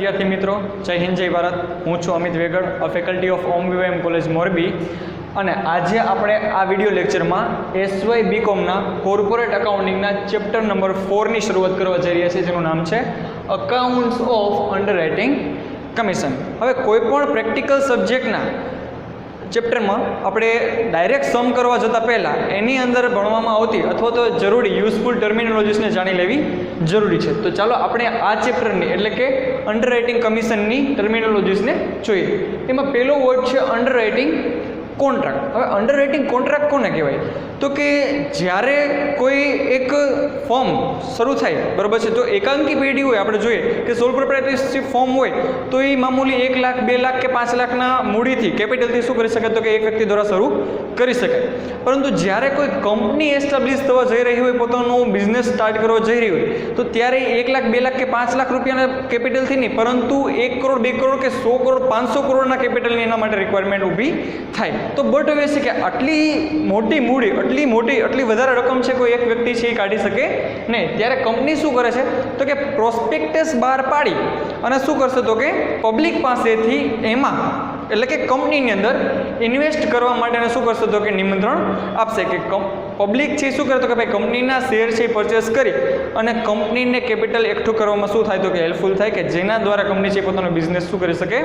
વિદ્યાર્થી મિત્રો, જય હિન્દ જય ભારત. હું છું Amit Vegad, faculty of OMVM college Morbi. અને આજે આપણે આ વિડીયો લેક્ચરમાં SY BComના કોર્પોરેટ એકાઉન્ટિંગના ચેપ્ટર નંબર 4ની શરૂઆત કરવા જઈ રહ્યા છીએ, જેનું નામ છે અકાઉન્ટ્સ ઓફ અંડરરાઇટિંગ કમિશન. હવે કોઈ પણ પ્રેક્ટિકલ સબ્જેક્ટના ચેપ્ટરમાં આપણે ડાયરેક્ટ સમ કરવા જતાં પહેલાં એની અંદર ભણવામાં આવતી અથવા તો જરૂરી યુઝફુલ ટર્મિનોલોજીસને જાણી લેવી જરૂરી છે. તો ચાલો આપણે આ ચેપ્ટરની એટલે કે અંડરરાઇટિંગ કમિશનની ટર્મિનોલોજીસને જોઈએ. એમાં પહેલો વર્ડ છે અંડરરાઇટિંગ કોન્ટ્રાક્ટ. હવે અંડરરાઇટિંગ કોન્ટ્રાક્ટ કોને કહેવાય? તો કે જ્યારે કોઈ એક ફોર્મ શરૂ થાય, બરાબર છે, તો એકાંકી પેઢી હોય, આપણે જોઈએ કે સોલ પ્રોપ્રાઇટરશિપ ફોર્મ હોય તો એ મામૂલી 1 લાખ 2 લાખ કે 5 લાખના મૂડીથી કેપિટલથી શું કરી શકે? તો કે એક વ્યક્તિ દ્વારા શરૂ કરી શકાય. પરંતુ જ્યારે કોઈ કંપની એસ્ટાબ્લિશ થવા જઈ રહી હોય, પોતાનું બિઝનેસ સ્ટાર્ટ કરવા જઈ રહી હોય, તો ત્યારે 1 લાખ 2 લાખ કે 5 લાખ રૂપિયાના કેપિટલથી નહીં, પરંતુ 1 કરોડ 2 કરોડ કે 100 કરોડ 500 કરોડના કેપિટલની એના માટે રિક્વાયરમેન્ટ ઊભી થાય. તો બટ હવે છે કે આટલી મોટી મૂડી, આટલી વધારે રકમ છે કોઈ એક વ્યક્તિ છે એ કાઢી શકે નહીં. ત્યારે કંપની શું કરે છે? તો કે પ્રોસ્પેક્ટસ બહાર પાડી અને શું કરશે? તો કે પબ્લિક પાસેથી એમાં એટલે કે કંપનીની અંદર ઇન્વેસ્ટ કરવા માટેને શું કરશે? તો કે નિમંત્રણ આપશે કે પબ્લિક છે શું કરે? તો કે ભાઈ કંપનીના શેર છે એ પરચેસ કરી અને કંપનીને કેપિટલ એકઠું કરવામાં શું થાય? તો કે હેલ્પફુલ થાય, કે જેના દ્વારા કંપની છે પોતાનો બિઝનેસ શું કરી શકે?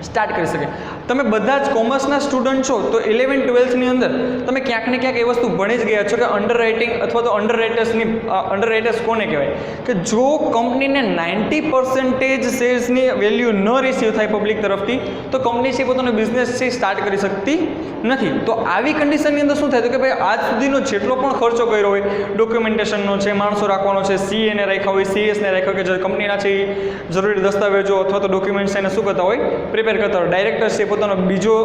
સ્ટાર્ટ કરી શકે. તમે બધા જ કોમર્સના સ્ટુડન્ટ છો તો 11-12ની અંદર તમે ક્યાંક ને ક્યાંક એ વસ્તુ ભણી જ ગયા છો કે અંડરરાઇટિંગ અથવા તો અંડરરાઇટર્સ કોને કહેવાય? કે જો કંપનીને 90% શેર્સની વેલ્યુ ન રિસીવ થાય પબ્લિક તરફથી તો કંપની છે પોતાનો બિઝનેસ છે સ્ટાર્ટ કરી શકતી નથી. તો આવી કન્ડિશનની અંદર શું થાય? તો કે ભાઈ આજ સુધીનો જેટલો પણ ખર્ચો કર્યો હોય, ડોક્યુમેન્ટેશનનો છે, માણસો રાખવાનો છે, CAને રાખ્યા હોય, CSને રાખ્યા, કે જે કંપનીના છે એ જરૂરી દસ્તાવેજો અથવા તો ડોક્યુમેન્ટ્સ એને શું કરતા હોય? પ્રિપેર કરતા હોય. ડાયરેક્ટર્સ છે પોતાનો બીજો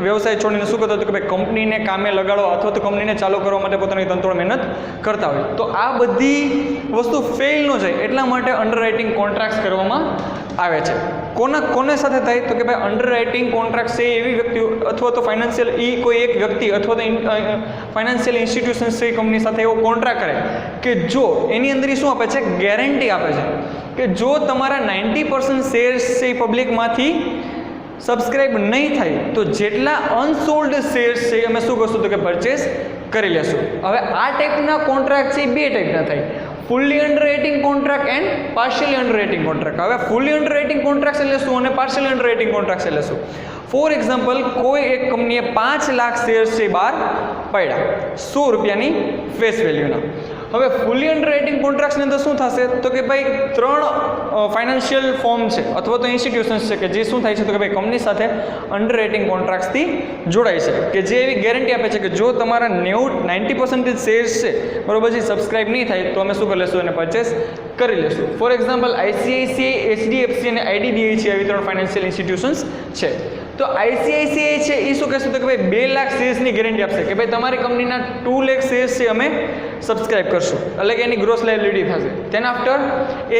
વ્યવસાય છોડીને શું કરતા હોય? કે ભાઈ કંપનીને કામે લગાડો અથવા તો કંપનીને ચાલુ કરવા માટે પોતાની તંતોડ મહેનત કરતા હોય. તો આ બધી વસ્તુ ફેલ ન જાય એટલા માટે અંડરરાઇટિંગ કોન્ટ્રાક્ટ્સ કરવામાં આવે છે. કોને સાથે થાય? તો કે ભાઈ અંડરરાઇટિંગ કોન્ટ્રાક્ટ છે એવી વ્યક્તિઓ અથવા તો ફાઇનાન્શિયલ કોઈ એક વ્યક્તિ અથવા તો ફાઇનાન્શિયલ ઇન્સ્ટિટ્યુશન્સ છે કંપની સાથે એવો કોન્ટ્રાક્ટ કરે કે જો એની અંદર શું આપે છે? ગેરંટી આપે છે કે જો તમારા 90% શેર્સ છે એ પબ્લિકમાંથી સબસ્ક્રાઇબ નહીં થાય તો જેટલા અનસોલ્ડ શેર્સ છે અમે શું કરશું? તો કે પરચેસ કરી લેશું. હવે આ ટાઈપના કોન્ટ્રાક્ટ છે એ 2 ટાઈપના થાય: fully underwriting contract and partially underwriting contract. હવે ફુલ્લી અંડરરાઇટિંગ કોન્ટ્રાક્ટ એટલે શું અને પાર્શિયલી અંડરરાઇટિંગ કોન્ટ્રાક્ટ એટલે શું? ફોર એક્ઝામ્પલ, કોઈ એક કંપનીએ 5 લાખ શેર્સ છે બહાર પાડ્યા 100 રૂપિયાની ફેસ વેલ્યુના. હવે ફુલ્લી અંડરરાઇટિંગ કોન્ટ્રાક્ટ્સની અંદર શું થશે? તો કે ભાઈ 3 ફાઇનાન્શિયલ ફોર્મ છે અથવા તો ઇન્સ્ટિટ્યુશન્સ છે કે જે શું થાય છે? તો કે ભાઈ કંપની સાથે અંડરરાઇટિંગ કોન્ટ્રાક્ટ્સથી જોડાય છે, કે જે એવી ગેરંટી આપે છે કે જો તમારા 90% શેર્સ છે, બરોબર છે, સબસ્ક્રાઇબ નહીં થાય તો અમે શું કરી લેશું? એને પરચેસ કરી લેશું. ફોર એક્ઝામ્પલ, ICICI, HDFC અને IDBI છે, એવી 3 ફાઇનાન્શિયલ ઇન્સ્ટિટ્યુશન્સ છે. તો ICICI છે એ શું કહેશે? તો કે ભાઈ 2 લાખ શેર્સની ગેરંટી આપશે કે ભાઈ તમારી કંપનીના 2 લાખ શેર્સ છે અમે સબસ્ક્રાઇબ કરશું, એટલે કે એની ગ્રોસ લાયબિલિટી થશે. તેના આફ્ટર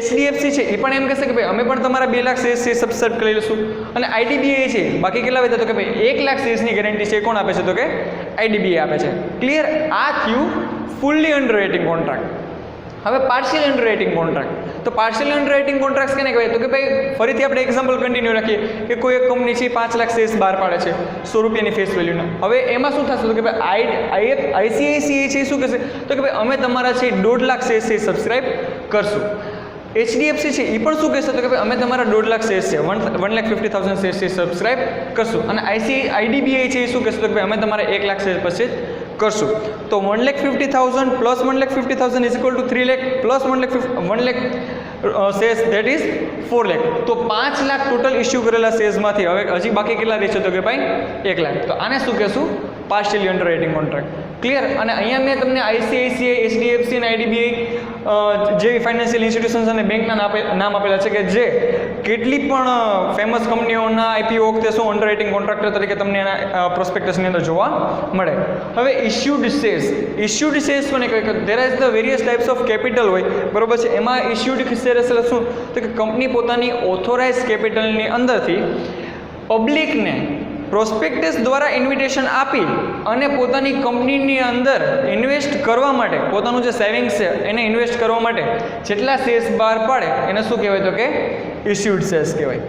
HDFC છે એ પણ એમ કહેશે કે ભાઈ અમે પણ તમારા 2 લાખ શેર્સ છે સબસ્ક્રાઇબ કરી લઈશું. અને IDBI છે બાકી કેટલા વધ્યા? તો કે ભાઈ 1 લાખ શેર્સની ગેરંટી છે કોણ આપે છે? તો કે IDBI આપે છે. ક્લિયર? આ થયું ફુલ્લી અંડરરાઇટિંગ કોન્ટ્રાક્ટ. હવે પાર્શિયલ અંડરરાઇટિંગ કોન્ટ્રાક્ટ. તો પાર્શિયલ અંડરરાઇટિંગ કોન્ટ્રાક્ટ કેને કહેવાય? તો કે ભાઈ ફરીથી આપણે એક્ઝામ્પલ કન્ટિન્યુ રાખીએ કે કોઈ એક કંપની છે 5 લાખ શેર્સ બહાર પાડે છે 100 રૂપિયાની ફેસ વેલ્યુના. હવે એમાં શું થશે? તો કે ભાઈ ICICI છે શું કહેશે? તો કે ભાઈ અમે તમારા છે 1.5 લાખ શેર્સ છે સબસ્ક્રાઇબ કરશું. HDFC છે એ પણ શું કહેશે? તો કે ભાઈ અમે તમારા 1.5 લાખ શેર્સ છે 1,50,000 શેર્સ છે સબસ્ક્રાઇબ કરશું. અને IDBI છે એ શું કહેશે? તો કે ભાઈ અમે તમારા 1 લાખ શેર્સ પરચેસ કરશું. તો 1,50,000 plus 1,50,000 is equal to 3 lakh plus 1 lakh shares, that is 4 lakh. તો 5 લાખ ટોટલ ઇસ્યુ કરેલા શેર્સમાંથી હવે હજી બાકી કેટલા રહેશે? તો કે ભાઈ 1 લાખ. તો આને શું કહેશું? Partially underwriting contract. ક્લિયર? અને અહીંયા મેં તમને ICICI, HDFC અને IDBI જેવી ફાઇનાન્શિયલ ઇન્સ્ટિટ્યુશન્સ અને બેંકના નામ આપેલા છે કે જે કેટલી પણ ફેમસ કંપનીઓના IPO વખતે શું અંડરરાઇટિંગ કોન્ટ્રાક્ટર તરીકે તમને એના પ્રોસ્પેક્ટસની અંદર જોવા મળે. હવે ઇશ્યુડ શેર્સ કોને કહેવાય? There is the various types of capital હોય, બરોબર છે. એમાં ઇશ્યુડ શેર્સ એટલે શું? તો કે કંપની પોતાની ઓથોરાઇઝ કેપિટલની અંદરથી પબ્લિકને પ્રોસ્પેક્ટસ દ્વારા ઇન્વિટેશન આપી અને પોતાની કંપનીની અંદર ઇન્વેસ્ટ કરવા માટે, પોતાનું જે સેવિંગ્સ છે એને ઇન્વેસ્ટ કરવા માટે જેટલા શેર્સ બહાર પાડે એને શું કહેવાય? તો કે ઇસ્યુડ શેર્સ કહેવાય.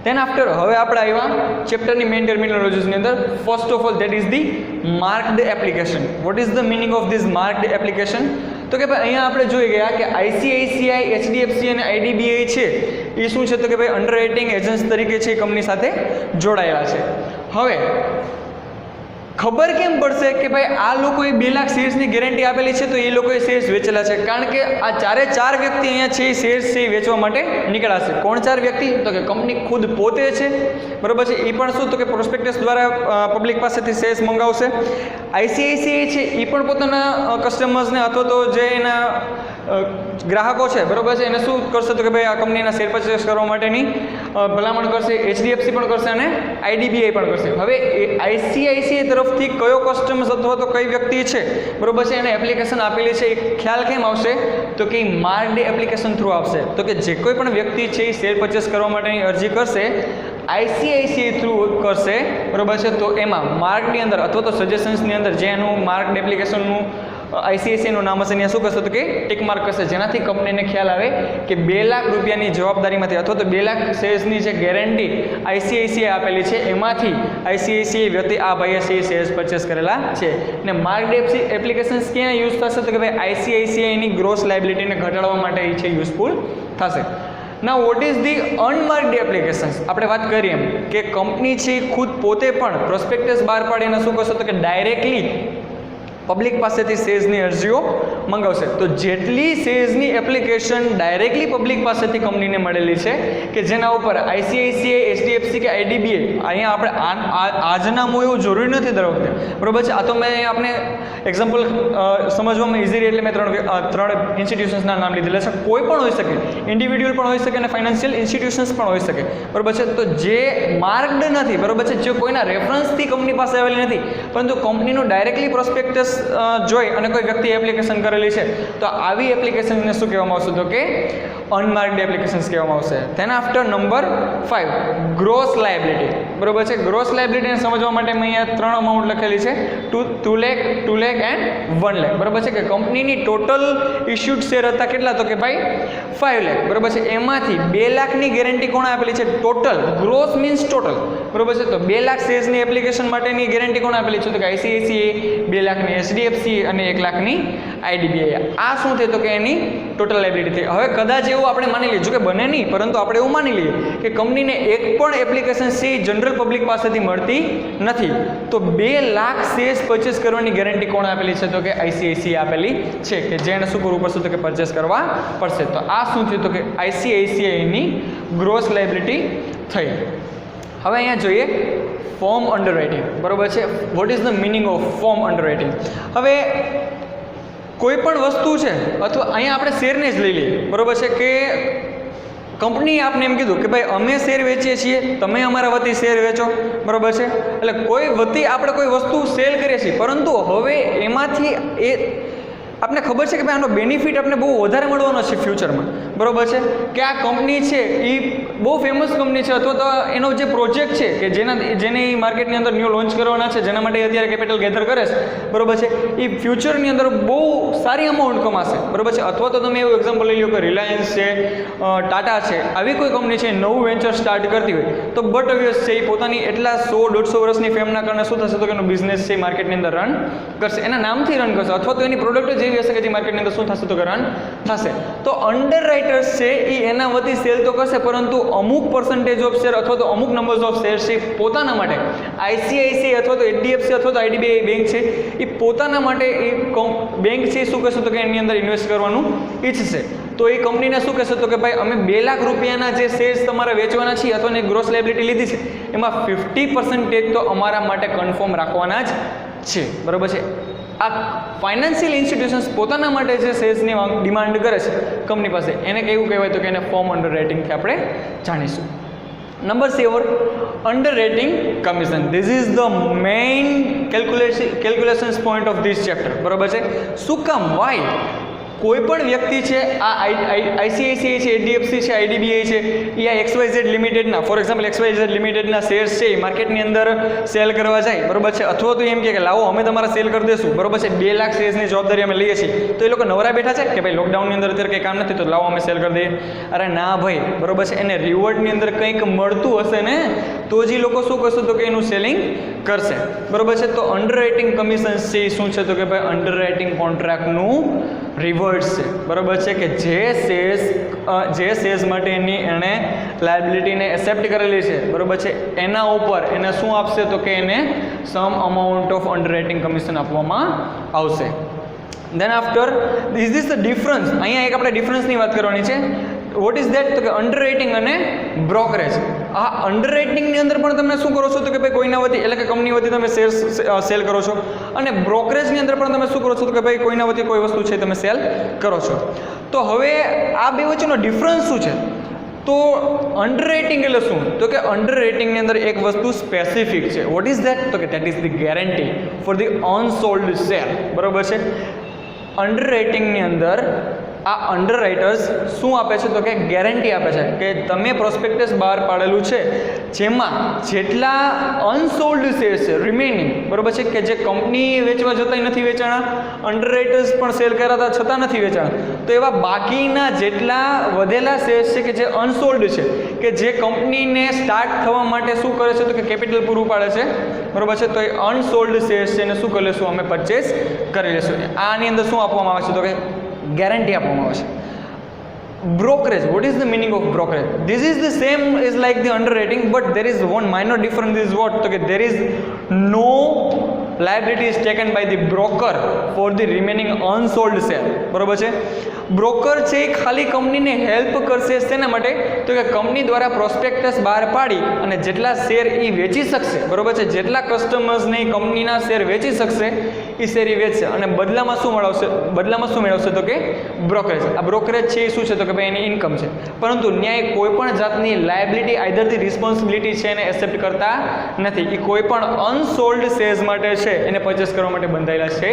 ધેન આફ્ટર હવે આપણે આવ્યા ચેપ્ટરની મેઇન ટર્મિનોલોજીસની અંદર. First of all that is the marked application. Vote is the meaning of this marked application? તો કે ભાઈ અહીંયા આપણે જોઈ ગયા કે આઈસીઆઈસીઆઈ, એચડીએફસી અને આઈડીબીઆઈ છે એ શું છે તો કે ભાઈ અંડરરાઇટિંગ એજન્ટ્સ તરીકે છે એ કંપની સાથે જોડાયેલા છે. હવે ખબર કેમ પડશે કે ભાઈ આ લોકોએ 2 લાખ શેર્સની ગેરંટી આપેલી છે તો એ લોકોએ શેર્સ વેચેલા છે? કારણ કે આ ચાર વ્યક્તિ અહીંયા છે એ શેર્સ છે એ વેચવા માટે નીકળ્યા છે. કોણ 4 વ્યક્તિ? તો કે કંપની ખુદ પોતે છે, બરાબર છે. એ પણ શું તો કે પ્રોસ્પેક્ટસ દ્વારા પબ્લિક પાસેથી શેર્સ મંગાવશે. આઈસીઆઈસીઆઈ છે એ પણ પોતાના કસ્ટમર્સને અથવા તો જે એના ગ્રાહકો છે, બરાબર છે, એને શું કરશે તો કે ભાઈ આ કંપનીના શેર પરચેસ કરવા માટેની ભલામણ કરશે. એચડીએફસી પણ કરશે અને આઈડીબીઆઈ પણ કરશે. હવે આઈસીઆઈસીઆઈ તરફથી કયો કસ્ટમર્સ અથવા તો કઈ વ્યક્તિ છે, બરાબર છે, એને એપ્લિકેશન આપેલી છે એ ખ્યાલ કેમ આવશે? તો કે માર્કડ એપ્લિકેશન થ્રુ આવશે. તો કે જે કોઈ પણ વ્યક્તિ છે એ શેર પરચેસ કરવા માટેની અરજી કરશે આઈસીઆઈસીઆઈ થ્રુ કરશે, બરાબર છે, તો એમાં માર્કની અંદર અથવા તો સજેશન્સની અંદર જે એનું માર્કડ એપ્લિકેશનનું આઈસીઆઈસીઆઈનું નામ હશે ત્યાં શું કરશે તો કે ટિક માર્ક કરશે, જેનાથી કંપનીને ખ્યાલ આવે કે 2 લાખ રૂપિયાની જવાબદારીમાંથી અથવા તો 2 લાખ શેર્સની જે ગેરંટી આઈસીઆઈસીઆઈ આપેલી છે એમાંથી આઈસીઆઈસીઆઈ વ્યક્તિ આ ભાઈએ શેર્સ પરચેસ કરેલા છે. ને માર્કડ એપ્લિકેશન્સ ક્યાં યુઝ થશે તો કે ભાઈ આઈસીઆઈસીઆઈની ગ્રોસ લાયબિલિટીને ઘટાડવા માટે એ છે યુઝફુલ થશે. Now what is the unmarked applications? આપણે વાત કરીએ એમ કે કંપની છે ખુદ પોતે પણ પ્રોસ્પેક્ટસ બહાર પાડીને શું કરશે તો કે ડાયરેક્ટલી પબ્લિક પાસેથી શેર્સની અરજીઓ મંગાવશે. તો જેટલી શેર્સની એપ્લિકેશન ડાયરેક્ટલી પબ્લિક પાસેથી કંપનીને મળેલી છે કે જેના ઉપર આઈસીઆઈસીઆઈ, એચડીએફસી કે આઈડીબીઆઈ, અહીંયા આપણે આજના હું એવું જરૂરી નથી દર વખતે, બરાબર છે. આ તો મેં આપણે એક્ઝામ્પલ સમજવામાં ઇઝી રહે એટલે મેં 3 ઇન્સ્ટિટ્યુશન્સના નામ લીધેલા છે. કોઈ પણ હોઈ શકે, ઇન્ડિવિડ્યુઅલ પણ હોઈ શકે અને ફાઇનાન્શિયલ ઇન્સ્ટિટ્યુશન્સ પણ હોઈ શકે, બરાબર છે. તો જે માર્કડ નથી, બરાબર છે, જે કોઈના રેફરન્સથી કંપની પાસે આવેલી નથી પરંતુ કંપનીનું ડાયરેક્ટલી પ્રોસ્પેક્ટસ જોઈ અને કોઈ વ્યક્તિ એપ્લિકેશન કરેલી છે તો આવી એપ્લિકેશનને શું કહેવામાં આવશે તો કે અનમાર્કડ એપ્લિકેશન્સ કહેવામાં આવશે. Than after number 5 gross liability, બરાબર છે. ગ્રોસ લાયબિલિટીને સમજવા માટે મેં અહીંયા 3 અમાઉન્ટ લખેલી છે, 2 લાખ, 2 લાખ એન્ડ 1 લાખ, બરાબર છે. કે કંપનીની ટોટલ ઇશ્યુડ શેર હતા કેટલા તો કે ભાઈ 5 લાખ, બરાબર છે. એમાંથી 2 લાખની ગેરંટી કોણે આપેલી છે? ટોટલ. ગ્રોસ મીન્સ ટોટલ, બરાબર છે. તો 2 લાખ શેર્સની એપ્લિકેશન માટેની ગેરંટી કોણે આપેલી છે તો કે આઈસીઆઈસીઆઈ, 2 લાખની એચડીએફસી અને 1 લાખની આઈડીબીઆઈ. આ શું થાય તો કે એની ટોટલ લાયબિલિટી થઈ. હવે કદાચ એવું આપણે માની લઈએ, જો કે બને નહીં પરંતુ આપણે એવું માની લઈએ કે કંપનીને એક પણ એપ્લિકેશન છે જનરલ પબ્લિક પાસેથી મળતી નથી તો 2 લાખ શેર્સ પરચેસ કરવાની ગેરંટી કોણે આપેલી છે તો કે આઈસીઆઈસીઆઈ આપેલી છે કે જેને શું કરવું પડશે તો કે પરચેસ કરવા પડશે. તો આ શું થયું તો કે આઈસીઆઈસીઆઈની ગ્રોસ લાયબિલિટી થઈ. હવે અહીંયા જોઈએ ફોર્મ અંડરરાઇટિંગ, બરાબર છે. What is the meaning of form underwriting? હવે કોઈ પણ વસ્તુ છે અથવા અહીંયા આપણે શેરને જ લઈ લઈએ, બરાબર છે, કે કંપનીએ આપને એમ કીધું કે ભાઈ અમે શેર વેચીએ છીએ, તમે અમારા વતી શેર વેચો, બરાબર છે. એટલે કોઈ વતી આપણે કોઈ વસ્તુ સેલ કરીએ છીએ પરંતુ હવે એમાંથી એ આપને ખબર છે કે ભાઈ આનો બેનિફિટ આપણે બહુ વધારે મળવાનો છે ફ્યુચરમાં, બરાબર છે. કે આ કંપની છે એ બહુ ફેમસ કંપની છે અથવા તો એનો જે પ્રોજેક્ટ છે કે જેને એ માર્કેટની અંદર ન્યૂ લોન્ચ કરવાના છે, જેના માટે અત્યારે કેપિટલ ગેધર કરે છે, બરાબર છે, એ ફ્યુચરની અંદર બહુ સારી અમાઉન્ટ કમાશે, બરાબર છે. અથવા તો તમે એવું એક્ઝામ્પલ લઈ લો કે રિલાયન્સ છે, ટાટા છે, આવી કોઈ કંપની છે નવું વેન્ચર સ્ટાર્ટ કરતી હોય તો બટ ઓબ્વિયસ છે એ પોતાની એટલા 100-150 વર્ષની ફેમના કારણે શું થશે તો કે એનો બિઝનેસ છે એ માર્કેટની અંદર રન કરશે, એના નામથી રન કરશે અથવા તો એની પ્રોડક્ટ જેવી હશે કે જે માર્કેટની અંદર શું થશે તો કે રન થશે. તો અંડર રાઇટર્સ છે એ એના વતી સેલ તો કરશે પરંતુ અમુક પર્સન્ટેજ ઓફ શેર અથવા તો અમુક નંબર્સ ઓફ શેર છે પોતાના માટે આઈસીઆઈસીઆઈ અથવા તો એચડીએફસી અથવા તો આઈડીબીઆઈ બેંક છે એ પોતાના માટે એ બેંક છે શું કહેશે તો કે એની અંદર ઇન્વેસ્ટ કરવાનું ઈચ્છશે. તો એ કંપનીને શું કહેશે તો કે ભાઈ અમે 2 લાખ રૂપિયાના જે શેર્સ તમારે વેચવાના છીએ અથવા એક ગ્રોસ લાયબિલિટી લીધી છે એમાં 50% તો અમારા માટે કન્ફર્મ રાખવાના જ છે, બરાબર છે. આ ફાઇનાન્શિયલ ઇન્સ્ટિટ્યુશન્સ પોતાના માટે જે શેર્સની ડિમાન્ડ કરે છે કંપની પાસે એને કેવું કહેવાય તો કે એને ફોર્મ અંડર રાઇટિંગથી આપણે જાણીશું. Number 7 under rating commission. This is the main calculations point of this chapter, બરાબર છે. શું કામ? વાય? કોઈ પણ વ્યક્તિ છે આ આઈસીઆઈસીઆઈ છે, એચડીએફસી છે, આઈડીબીઆઈ છે, એ આ XYZ લિમિટેડના ફોર એક્ઝામ્પલ XYZ લિમિટેડના શેર્સ છે એ માર્કેટની અંદર સેલ કરવા જાય, બરોબર છે, અથવા તો એમ કે લાવો અમે તમારા સેલ કરી દઈશું, બરોબર છે, 2 લાખ શેર્સની જવાબદારી અમે લઈએ છીએ, તો એ લોકો નવરા બેઠા છે કે ભાઈ લોકડાઉનની અંદર અત્યારે કંઈ કામ નથી તો લાવો અમે સેલ કરી દઈએ? અરે ના ભાઈ, બરોબર છે, એને રિવોર્ડની અંદર કંઈક મળતું હશે ને તો જ એ લોકો શું કરશે તો કે એનું સેલિંગ કરશે, બરોબર છે. તો અંડર રાઇટિંગ કમિશન છે એ શું છે તો કે ભાઈ અંડર રાઇટિંગ કોન્ટ્રાક્ટનું રિવર્સ છે, બરોબર છે, કે જે શેર્સ માટે એણે લાયબિલિટીને એક્સેપ્ટ કરેલી છે, બરોબર છે, એના ઉપર એને શું આપશે તો કે એને some amount of under writing commission આપવામાં આવશે. Then after is this the difference, અહીંયા એક આપણે ડિફરન્સની વાત કરવાની છે. વોટ ઇઝ ધેટ તો કે અંડર રાઇટિંગ અને બ્રોકરેજ. આ અંડર રાઇટિંગની અંદર પણ તમે શું કરો છો તો કે ભાઈ કોઈના વતી એટલે કે કંપની વતી તમે શેર્સ સેલ કરો છો, અને બ્રોકરેજની અંદર પણ તમે શું કરો છો તો કે ભાઈ કોઈના વતી કોઈ વસ્તુ છે તમે સેલ કરો છો. તો હવે આ બે વચ્ચેનો ડિફરન્સ શું છે? તો અંડર રાઇટિંગ એટલે શું તો કે અંડર રાઇટિંગની અંદર એક વસ્તુ સ્પેસિફિક છે. વોટ ઇઝ ધેટ તો કે that is the guarantee for the unsold share, બરોબર છે. અંડર રાઇટિંગની અંદર આ અંડર રાઇટર્સ શું આપે છે તો કે ગેરંટી આપે છે કે તમે પ્રોસ્પેક્ટસ બહાર પાડેલું છે જેમાં જેટલા અનસોલ્ડ શેર્સ છે રિમેનિંગ, બરોબર છે, કે જે કંપની વેચવા જતાંય નથી વેચાણા, અંડર રાઇટર્સ પણ સેલ કર્યા હતા છતાં નથી વેચાણા, તો એવા બાકીના જેટલા વધેલા શેર્સ છે કે જે અનસોલ્ડ છે, કે જે કંપનીને સ્ટાર્ટ થવા માટે શું કરે છે તો કે કેપિટલ પૂરું પાડે છે, બરોબર છે, તો એ અનસોલ્ડ શેર્સ છે એને શું કરી લેશું અમે પરચેસ કરી લેશું. આની અંદર શું આપવામાં આવે છે તો કે ગેરંટી આપવામાં આવે છે. brokerage, what is the meaning of brokerage? This is the same as like the underwriting, but there is one minor difference is what? Okay, there is no liability is taken by the broker for the remaining unsold share, બરોબર છે. Broker છે એ ખાલી કંપનીને help કરશે શેના માટે તો કે કંપની દ્વારા પ્રોસ્પેક્ટસ બહાર પાડી અને જેટલા શેર એ વેચી શકશે, બરોબર છે, જેટલા કસ્ટમર્સને કંપનીના શેર વેચી શકશે એ શેર એ વેચશે અને બદલામાં શું મેળવશે તો કે બ્રોકરેજ. આ બ્રોકરેજ છે એ શું છે તો કે ભાઈ એની ઇન્કમ છે, પરંતુ ન્યાય કોઈ પણ જાતની લાયબિલિટી આઈધરથી રિસ્પોન્સિબિલિટી છે એને એક્સેપ્ટ કરતા નથી. એ કોઈ પણ અનસોલ્ડ શેર્સ માટે છે એને પરચેસ કરવા માટે બંધાયેલા છે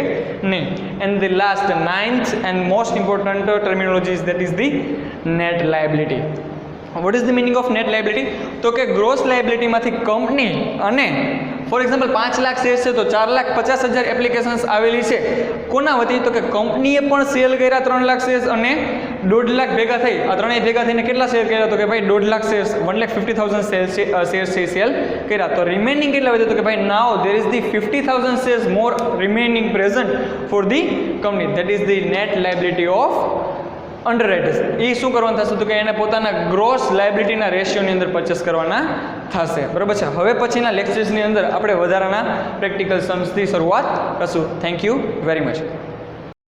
નહીં. And the last 9th and most important terminology is that is the net liability. What is the meaning of net liability? તો કે ગ્રોસ લાયબિલિટી માંથી કંપની અને ફોર એક્ઝામ્પલ 5 લાખ શેર છે તો 4,50,000 એપ્લિકેશન્સ આવેલી છે કોના વતી તો કે કંપનીએ પણ સેલ કર્યા 3 લાખ શેર અને 1.5 લાખ ભેગા થઈ, આ ત્રણેય ભેગા થઈને કેટલા શેર કર્યા તો કે ભાઈ 1.5 લાખ શેર 1,50,000 શેર સેલ કર્યા. તો રિમેનિંગ કેટલા વધે તો કે ભાઈ નાઉ there is the 50,000 shares more remaining present for the company, that is the net liability of અંડરરાઇટર્સ. એ શું કરવાનું થશે તો કે એને પોતાના ગ્રોસ લાયબિલિટીના રેશિયોની અંદર પરચેસ કરવાના થશે, બરાબર છે. હવે પછીના લેક્ચર્સની અંદર આપણે વધારાના પ્રેક્ટિકલ સમથી શરૂઆત કરશું. Thank you very much.